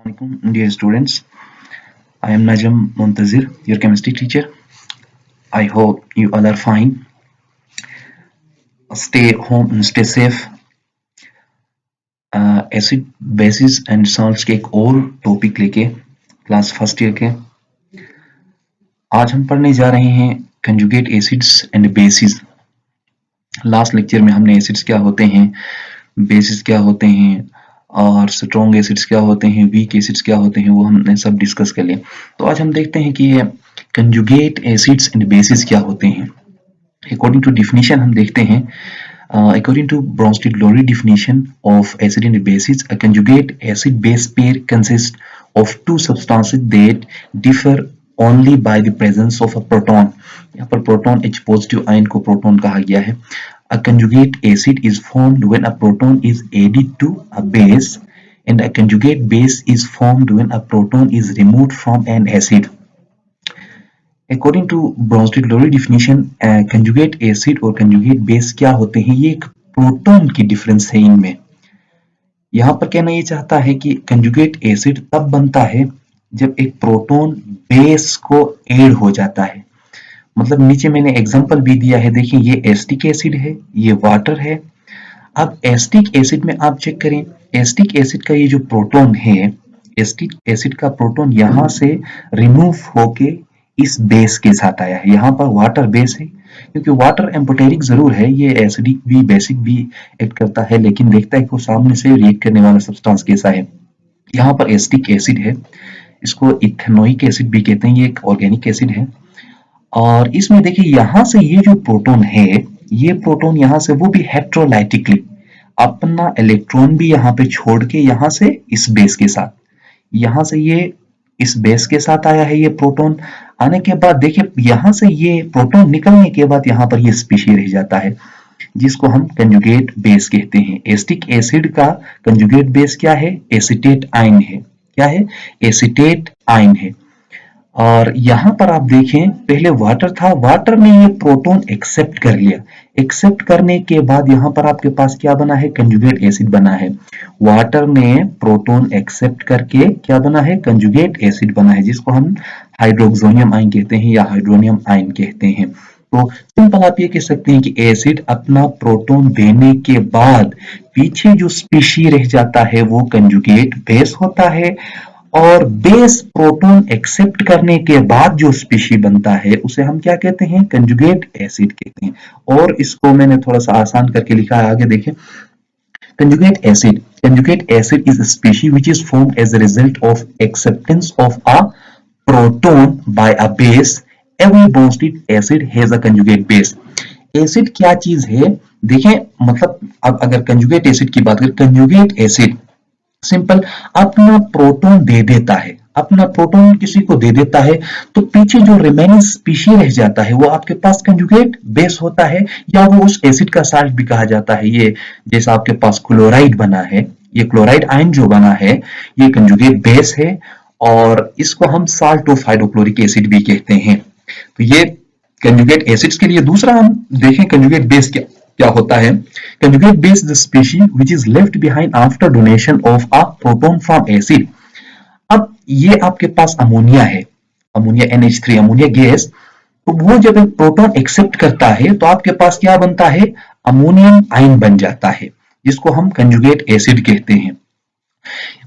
Assalamualaikum, dear students. I am Najam Muntazir, your chemistry teacher. I hope you all are fine. Stay home and stay safe. Acid basis and salts के एक और topic लेके class first year के आज हम पढ़ने जा रहे हैं conjugate acids and bases. Last lecture में हमने एसिड्स क्या होते हैं, बेसिस क्या होते हैं और स्ट्रॉन्ग एसिड्स क्या होते हैं, वीक एसिड्स क्या होते हैं, वो हमने सब डिस्कस कर लिया। तो आज हम देखते हैं कि ये कंजुगेट एसिड्स एंड बेसिस क्या होते हैं। अकॉर्डिंग टू डिफिनीशन हम देखते हैं, according to Bronsted-Lowry definition of acid and bases, a conjugate acid-base pair consists of two substances that differ only by the presence of a proton. यहाँ पर proton H positive ion को proton कहा गया है। A conjugate acid is formed when a proton is added to a base, and a conjugate base is formed when a proton is removed from an acid. According to Bronsted-Lowry definition, conjugate acid और conjugate base क्या होते हैं, ये एक proton की difference है इनमें। यहाँ पर कहना ये चाहता है कि कंजुगेट एसिड तब बनता है जब एक प्रोटॉन बेस को ऐड हो जाता है। मतलब नीचे मैंने एग्जांपल भी दिया है, देखिए ये एसिटिक एसिड है, ये वाटर है। अब एसिटिक एसिड में आप चेक करें, एसिटिक एसिड का ये जो प्रोटॉन है, एसिटिक एसिड का प्रोटॉन यहाँ से रिमूव होके इस बेस के साथ आया है। यहाँ पर वाटर बेस है, क्योंकि वाटर एम्फोटेरिक जरूर है, ये एसिडिक भी बेसिक भी एक्ट करता है, लेकिन देखता है कि वो सामने से रिएक्ट करने वाला सब्सटेंस कैसा है। यहाँ पर एसिटिक एसिड है, इसको इथेनोइक एसिड भी कहते हैं, ये एक ऑर्गेनिक एसिड है। और इसमें देखिए यहाँ से ये जो प्रोटॉन है, ये प्रोटॉन यहाँ से वो भी हेट्रोलाइटिकली अपना इलेक्ट्रॉन भी यहाँ पे छोड़ के यहाँ से इस बेस के साथ, यहाँ से ये इस बेस के साथ आया है। ये प्रोटॉन आने के बाद देखिए यहाँ से ये प्रोटॉन निकलने के बाद यहाँ पर ये स्पीशीज रह जाता है, जिसको हम कंजुगेट बेस कहते हैं। एसिटिक एसिड का कंजुगेट बेस क्या है? एसीटेट आयन है। क्या है? एसीटेट आयन है। और यहाँ पर आप देखें, पहले वाटर था, वाटर ने ये प्रोटॉन एक्सेप्ट कर लिया। एक्सेप्ट करने के बाद यहाँ पर आपके पास क्या बना है? कंजुगेट एसिड बना है। वाटर ने प्रोटॉन एक्सेप्ट करके क्या बना है? कंजुगेट एसिड बना है, जिसको हम हाइड्रोक्सोनियम आयन कहते हैं या हाइड्रोनियम आयन कहते हैं। तो सिंपल आप ये कह सकते हैं कि एसिड अपना प्रोटॉन देने के बाद पीछे जो स्पीशी रह जाता है वो कंजुगेट बेस होता है, और बेस प्रोटॉन एक्सेप्ट करने के बाद जो स्पीशी बनता है उसे हम क्या कहते हैं? कंजुगेट एसिड कहते हैं। और इसको मैंने थोड़ा सा आसान करके लिखा है, आगे देखें। Conjugate acid is a species which is formed as a result of acceptance of a proton by a base. Every bonded acid has a conjugate base. Acid क्या चीज है? देखें, मतलब अब अगर कंजुगेट एसिड की बात करें, कंजुगेट एसिड सिंपल अपना प्रोटॉन दे देता है, अपना प्रोटॉन किसी को दे देता है, तो पीछे जो रिमेनिंग स्पीशी रह जाता है वो आपके पास कंजुगेट बेस होता है, या वो उस एसिड का साल्ट भी कहा जाता है। ये जैसा आपके पास क्लोराइड बना है, ये क्लोराइड आयन जो बना है ये कंजुगेट बेस है, और इसको हम साल्ट ऑफ हाइड्रोक्लोरिक एसिड भी कहते हैं। तो ये कंजुगेट एसिड्स के लिए। दूसरा हम देखें कंजुगेट बेस क्या होता है। Conjugate base is the species which is left behind after donation of a proton from acid. अब ये आपके पास अमोनिया है, अमोनिया NH3, अमोनिया गैस। तो वो जब एक प्रोटॉन एक्सेप्ट करता है तो आपके पास क्या बनता है? अमोनियम आयन बन जाता है, जिसको हम कंजुगेट एसिड कहते हैं।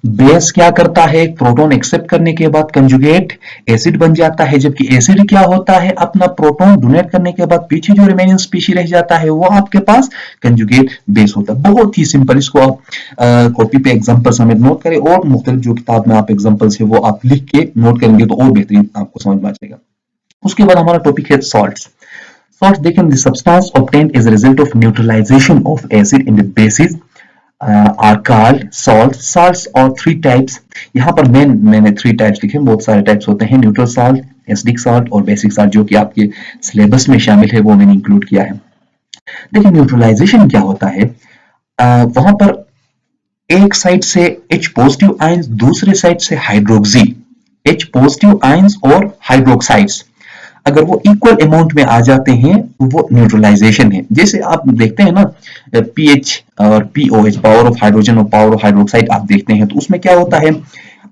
बेस क्या करता है? एक प्रोटॉन एक्सेप्ट करने के बाद कंजुगेट एसिड बन जाता है, जबकि एसिड क्या होता है? अपना प्रोटॉन डोनेट करने के बाद पीछे जो रिमेनिंग स्पीशी रह जाता है वो आपके पास कंजुगेट बेस होता है। बहुत ही सिंपल, इसको आप कॉपी पे एग्जांपल समेत नोट करें, और मुख्तलिफ जो किताब में आप एग्जांपल्स है वो आप लिख के नोट करेंगे तो और बेहतरीन आपको समझ में आ जाएगा। उसके बाद हमारा टॉपिक है सॉल्ट्स। सॉल्ट्स देखें, the substance obtained as a result of neutralisation of acid in the basis are called salts. Salts are three types. यहाँ पर मैंने three types लिखे, बहुत सारे types होते हैं, न्यूट्रल साल्ट, एसिडिक साल्ट और बेसिक साल्ट, जो कि आपके सिलेबस में शामिल है, वो मैंने इंक्लूड किया है। देखिए न्यूट्रलाइजेशन क्या होता है, वहां पर एक साइड से H पॉजिटिव आयंस, दूसरे साइड से हाइड्रोक्सी, H पॉजिटिव आयंस और हाइड्रोक्साइड्स अगर वो इक्वल अमाउंट में आ जाते हैं तो वो न्यूट्रलाइजेशन है। जैसे आप देखते हैं ना पीएच और पीओएच, पावर ऑफ हाइड्रोजन और पावर ऑफ हाइड्रोक्साइड, आप देखते हैं तो उसमें क्या होता है?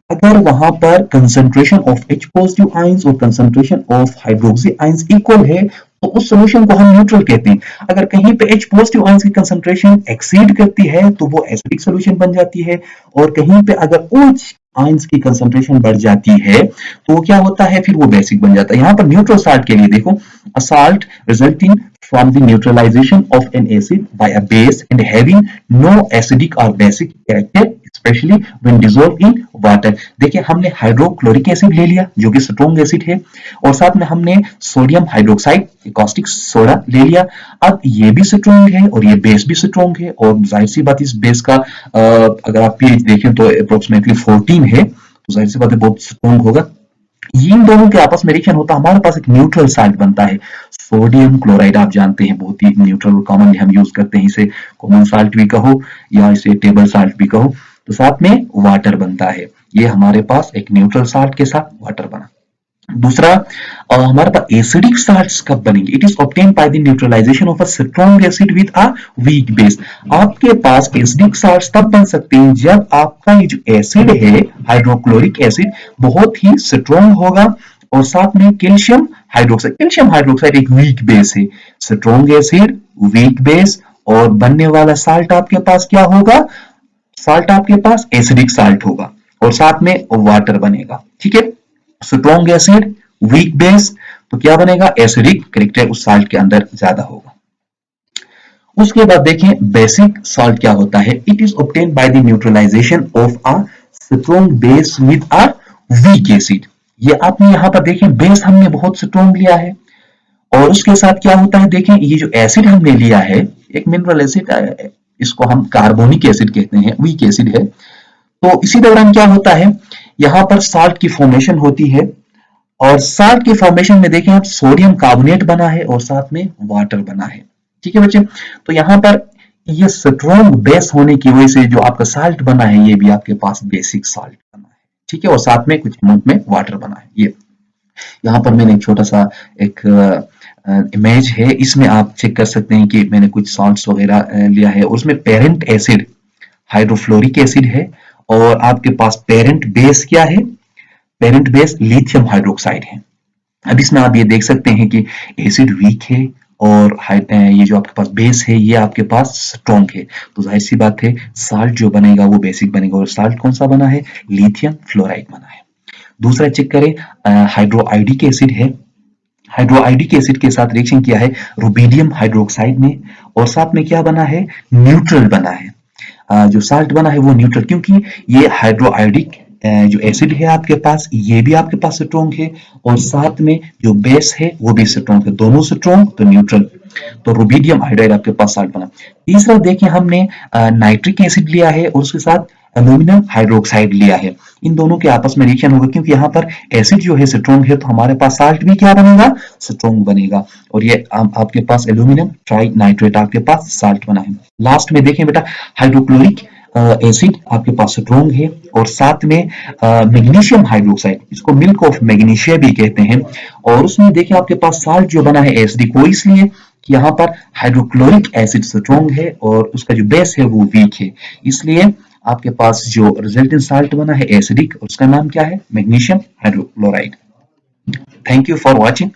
अगर वहां पर concentration of H positive ions और concentration of hydroxy ions equal है तो उस सॉल्यूशन को हम न्यूट्रल कहते हैं। अगर कहीं पे H पॉजिटिव आयंस की कंसंट्रेशन एक्सीड करती है तो वो एसिडिक सॉल्यूशन बन जाती है, और कहीं पे अगर OH आयंस की कंसंट्रेशन बढ़ जाती है तो क्या होता है, फिर वो बेसिक बन जाता है। यहाँ पर न्यूट्रल साल्ट के लिए देखो, a salt resulting from the neutralization of an acid by a base and having no acidic or basic character especially when dissolved in water। देखिए हमने हाइड्रोक्लोरिक एसिड ले लिया जो कि स्ट्रॉन्ग एसिड है, और साथ में हमने सोडियम हाइड्रोक्साइड कॉस्टिक सोडा ले लिया। अब ये भी स्ट्रॉन्ग है और ये बेस भी स्ट्रॉन्ग है, और जाहिर सी बात इस बेस का अगर आप पीएच देखें तो अप्रोक्सीमेटली 14 है, तो जाहिर सी बात है बहुत स्ट्रॉन्ग होगा। इन दोनों के आपस में रिएक्शन होता है, हमारे पास एक न्यूट्रल साल्ट बनता है सोडियम क्लोराइड। आप जानते हैं बहुत ही न्यूट्रल कॉमनली हम यूज करते हैं, इसे कॉमन साल्ट भी कहो या इसे टेबल साल्ट भी कहो। तो साथ में वाटर बनता है, ये हमारे पास एक न्यूट्रल साल्ट के साथ वाटर बना। दूसरा हमारे पास एसिडिक साल्ट्स कब बनेंगे? It is obtained by the neutralisation of a strong acid with a weak base. आपके पास एसिडिक साल्ट्स तब बन सकते हैं जब आपका ये जो एसिड है हाइड्रोक्लोरिक एसिड बहुत ही स्ट्रॉन्ग होगा, और साथ में कैल्शियम हाइड्रोक्साइड एक वीक बेस है। स्ट्रॉन्ग एसिड, वीक बेस, और बनने वाला साल्ट आपके पास क्या होगा? साल्ट आपके पास एसिडिक साल्ट होगा, और साथ में वाटर बनेगा। ठीक है, स्ट्रॉन्ग एसिड, वीक बेस, तो क्या बनेगा? एसिडिक कैरेक्टर उस साल्ट के अंदर ज्यादा होगा। उसके बाद देखें बेसिक सॉल्ट क्या होता है। It is obtained by the neutralisation of a strong base with a weak acid. ये आपने यहां पर देखें बेस हमने बहुत स्ट्रॉन्ग लिया है, और उसके साथ क्या होता है देखें, ये जो एसिड हमने लिया है एक मिनरल एसिड, इसको हम कार्बोनिक एसिड कहते हैं, वीक एसिड है। तो इसी दौरान क्या होता है, यहाँ पर साल्ट की फॉर्मेशन होती है, और साल्ट के फॉर्मेशन में देखें आप सोडियम कार्बोनेट बना है और साथ में वाटर बना है। ठीक है बच्चे, तो यहाँ पर ये स्ट्रॉन्ग बेस होने की वजह से जो आपका साल्ट बना है ये भी आपके पास बेसिक साल्ट बना है। ठीक है, और साथ में कुछ अमाउंट में वाटर बना है। ये यहाँ पर मैंने एक छोटा सा एक इमेज है, इसमें आप चेक कर सकते हैं कि मैंने कुछ सॉल्ट्स वगैरह लिया है, और उसमें पेरेंट एसिड हाइड्रोफ्लोरिक एसिड है, और आपके पास पेरेंट बेस क्या है? पेरेंट बेस लिथियम हाइड्रोक्साइड है। अब इसमें आप ये देख सकते हैं कि एसिड वीक है, और ये जो आपके पास बेस है ये आपके पास स्ट्रॉन्ग है, तो जाहिर सी बात है साल्ट जो बनेगा वो बेसिक बनेगा, और साल्ट कौन सा बना है? लिथियम फ्लोराइड बना है। दूसरा चेक करें, हाइड्रोआइडिक एसिड है। हाइड्रोआइडिक एसिड के साथ रिएक्शन किया है रुबीडियम हाइड्रोक्साइड ने, और साथ में क्या बना है? न्यूट्रल बना है। जो साल्ट बना है वो न्यूट्रल, क्योंकि ये हाइड्रोआइडिक जो एसिड है आपके पास ये भी आपके पास स्ट्रॉन्ग है, और साथ में जो बेस है वो भी स्ट्रॉन्ग है, दोनों स्ट्रॉन्ग तो न्यूट्रल, तो रुबीडियम हाइड्राइड आपके पास साल्ट बना। तीसरा देखिए हमने नाइट्रिक एसिड लिया है और उसके साथ एल्यूमिनियम हाइड्रोक्साइड लिया है। इन दोनों के आपस में रिएक्शन होगा, क्योंकि यहाँ पर एसिड जो है स्ट्रॉन्ग है तो हमारे पास साल्ट भी क्या बनेगा? स्ट्रॉन्ग बनेगा, और ये आपके पास एल्यूमिनियम ट्राई नाइट्रेट आपके पास साल्ट बना है। लास्ट में देखें बेटा, हाइड्रोक्लोरिक एसिड आपके पास स्ट्रॉन्ग है, और साथ में मैग्नीशियम हाइड्रोक्साइड, इसको मिल्क ऑफ मैग्नीशिया भी कहते हैं, और उसमें देखिए आपके पास साल्ट जो बना है एसिडिक, वो इसलिए कि यहाँ पर हाइड्रोक्लोरिक एसिड स्ट्रॉन्ग है और उसका जो बेस है वो वीक है, इसलिए आपके पास जो रिजल्टेंट साल्ट बना है एसिडिक, और उसका नाम क्या है? Magnesium hydrochloride. Thank you for watching.